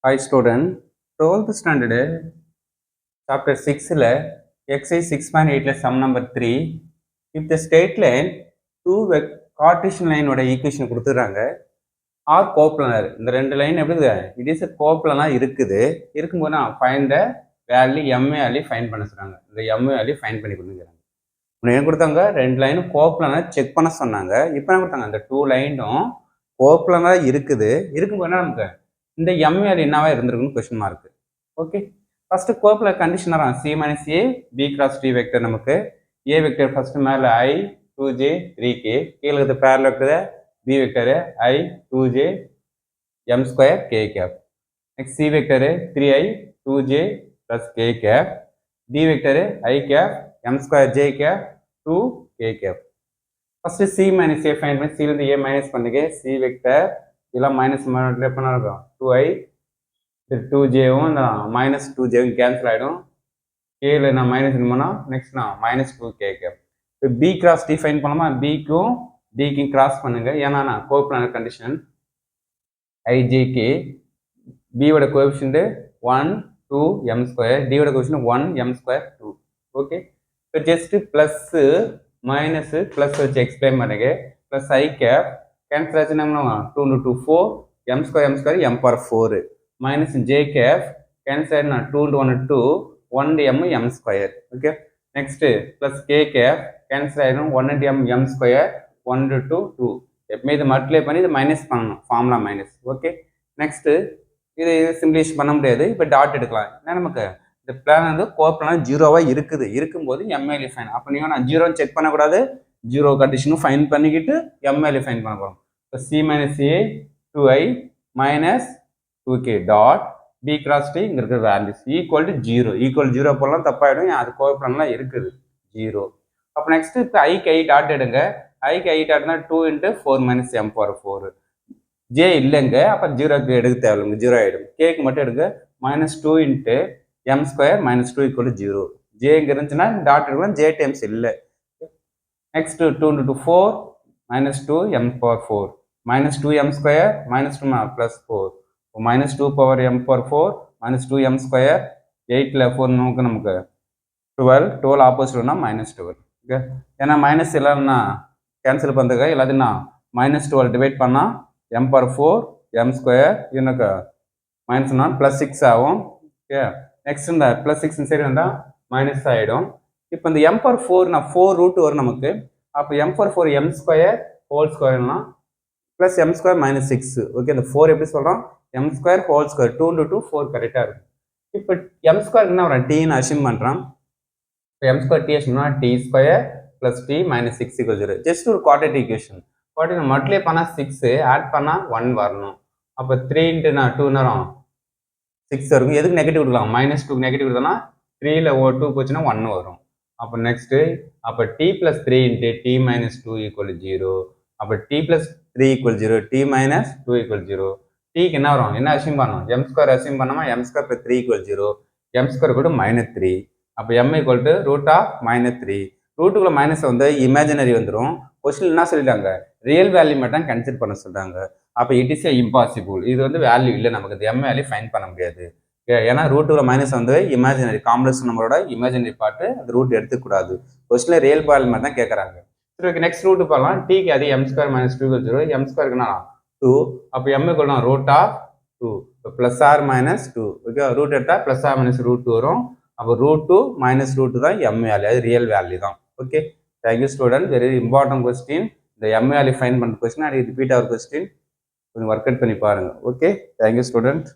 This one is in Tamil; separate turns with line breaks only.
Hi student, 12th standard chapter 6 exercise 6.8 sum number 3. If the straight line two Cartesian line ஓட ஈக்குவேஷன் கொடுத்துறாங்க ஆர் கோப்ளனர் இந்த ரெண்டு லைன் எப்படி இட் இஸ் கோப்ளனா இருக்கும்போது நான் find the value MA value find பண்ண சொல்றாங்க. இந்த எம்ஏ வேல்யூ ஃபைண்ட் பண்ணி கொடுத்துக்கிறாங்க. என்ன கொடுத்தாங்க, ரெண்டு லைனும் கோப்ளனா செக் பண்ண சொன்னாங்க. இப்போ என்ன கொடுத்தாங்க, அந்த டூ லைனும் கோப்ளனா இருக்கும்போது நமக்கு இந்த எம் வேல்யூ என்னவா இருந்திருக்குன்னு question mark. Okay, first coplanar கண்டிஷனர் c minus a b cross d vector. நமக்கு ஏ வெக்டர் ஃபர்ஸ்ட் மேலே ஐ 2j 3k, கீழே இருக்கிறது பேரல் இருக்குது B vector i 2j m square k cap. Next C vector 3i 2j plus k cap, D vector i cap m square j cap 2k cap. First C minus A find பண்ணி சிலிருந்து ஏ மைனஸ் பண்ணுங்க. சி வெக்டர் இதெல்லாம் மைனஸ் பண்ண இருக்கும் 2i 2jவும் இந்த மைனஸ் 2jவும் கேன்சல் ஆகிடும். கேல நான் மைனஸ் பண்ணோம், நெக்ஸ்ட் நான் மைனஸ் 2k கேப். இப்போ பி கிராஸ் டி ஃபைன் பண்ணலாமா, பிக்கும் டிக்கும் கிராஸ் பண்ணுங்க. ஏன்னா நான் கோப்ளனர் கண்டிஷன் ஐஜேகே பியோட கோஎஃபிஷியன்ட் 1 2 m ஸ்கொயர், டியோட கோஎஃபிஷியன்ட் 1 m ஸ்கொயர் 2. ஓகே, இப்போ ஜஸ்ட் பிளஸ் மைனஸ் பிளஸ் வச்சு எக்ஸ்பிளைன் பண்ணுங்க. பிளஸ் ஐ கேப் கேன்சல் ஆச்சு, நம்ம 2 into 2 4 m square m power 4 minus j cap cancel na 2 into 1 2 1 m square. Okay, next plus k cap cancel ஆயிடும் 1 into m square 1 into 2 எப்பவுமே இது மல்டிப்ளை பண்ணி இது மைனஸ் பண்ணணும், ஃபார்முலா மைனஸ். ஓகே, நெக்ஸ்ட் இது சிம்பிளிஃபை பண்ண முடியாது, இப்போ டாட் எடுக்கலாம். ஏன்னா நமக்கு இந்த பிளான் வந்து கோப்ளனா ஜீரோவா இருக்கும்போது எம்எல்ஏ ஃபைன். அப்போ நீங்கள் நான் ஜீரோ செக் பண்ணக்கூடாது, ஜீரோ கண்டிஷனும் ஃபைன் பண்ணிக்கிட்டு எம்எல்ஏ ஃபைன் பண்ண போகிறோம். இப்போ C minus A 2i minus 2k dot b cross D இங்கே இருக்கிற வேல்யூஸ் ஈக்குவல் டு ஜீரோ போடலாம், தப்பாயிடும். அது கோப்ளன்லாம் இருக்குது 0. அப்போ நெக்ஸ்ட் இப்போ ஐக்கு ஐ டாட் எடுங்க. ஐக்கு ஐ டாட்னா 2 into 4 minus m power 4. J இல்லைங்க, அப்போ ஜீரோக்கு எடுக்க தேவையில்லைங்க, ஜீரோ ஆகிடும். கேக்கு மட்டும் எடுங்க, minus 2 into m square minus 2 equal to 0. J இங்கே இருந்துச்சுன்னா டாட் எடுக்கலாம், ஜே டைம்ஸ் இல்லை. Next 2 into 4 minus 2 m power 4 minus 2 m square minus 2 plus 4 minus 2 power m power 4 minus 2 m square 8ல 4 நமக்கு 12 ஆப்போசிட்னா minus 12. ஓகே, ஏன்னா மைனஸ் இல்லைன்னா கேன்சல் பண்ணுறதுக்கு எல்லாத்தையும் நான் minus 12 டிவைட் பண்ணால் m power 4 m ஸ்கொயர் எனக்கு மைனஸ்னா ப்ளஸ் 6 ஆகும். ஓகே, நெக்ஸ்ட் இந்த ப்ளஸ் 6 சரி வந்தால் மைனஸ் ஆகிடும். இப்போ இந்த m power 4 நான் 4 ரூட் வரும் நமக்கு. அப்போ m power 4 m square whole ஸ்கொயர்னா plus m square minus 6. Okay, இந்த 4 எப்படி சொல்கிறோம், m square whole square 2 into 2 4 கரெக்டாக இருக்கும். இப்போ m ஸ்கொயர் என்ன வரும், டீன்னு அசியூம் பண்ணுறான். இப்போ m ஸ்கொயர் டி அசியூம்னா t square plus t minus 6 = 0. Just ஒரு குவாட்ரேட்டிக் ஈக்குவேஷன். குவாட்ரேட்டிக் மல்டிப்ளை பண்ணால் 6 ஆட் பண்ணால் 1 வரணும். அப்போ 3 into 2 நேரம் 6 இருக்கும். எதுக்கு நெகட்டிவ் கொடுக்கலாம், மைனஸ் 2 நெகட்டிவ் கொடுத்தோன்னா 3ல 2 போச்சுன்னா 1 வரும். அப்போ நெக்ஸ்ட்டு அப்போ t plus 3 into t minus 2 equal 0. அப்போ t plus 3 equal 0, t minus 2 equal 0. டீக்கு என்ன வரும், என்ன அசியூம் பண்ணணும், m ஸ்கொயர் அசியூம் பண்ணாமல் m square + 3 equal 0, m square = -3. அப்போ m equal to root of -3. ரூட்டுக்குள்ள மைனஸ் வந்து இமேஜினரி வந்துடும். கொஸ்டின் என்ன சொல்லிட்டாங்க, ரியல் வேல்யூ மட்டும் கன்சிடர் பண்ண சொல்றாங்க. அப்போ இட் இஸ் இம்பாசிபிள், இது வந்து வேல்யூ இல்லை, நமக்கு m வேல்யூ ஃபைண்ட் பண்ண முடியாது. ஏன்னா ரூட்டுக்குள்ள மைனஸ் வந்து இமேஜினரி காம்ப்ளெக்ஸ் நம்பரோட இமேஜினரி பார்ட்டு, அந்த ரூட் எடுத்துக்கூடாது. கொஸ்டின்ல ரியல் வேல்யூ மட்டும் தான் கேட்குறாங்க. சரி, ஓகே, நெக்ஸ்ட் ரூட்டு பார்க்கலாம். டீக்கு அது m ஸ்கொயர் மைனஸ் 2 = 0, m ஸ்கொயருக்குன்னா 2. அப்போ m = root of 2, plus or minus 2. Okay, root எடுத்தால் பிளஸ் ஆர் மைனஸ் ரூட் வரும். அப்போ ரூட் 2 மைனஸ் ரூட் தான் m வேல்யூ, அது ரியல் வேல்யூ தான். Okay, thank you student. Very important question. இந்த m வேல்யூ ஃபைண்ட் பண்ணுற கொஸ்டின், அது ரிப்பீட் ஆகிற கொஸ்டின், கொஞ்சம் ஒர்க் அவுட் பண்ணி பாருங்க. Okay, thank you student.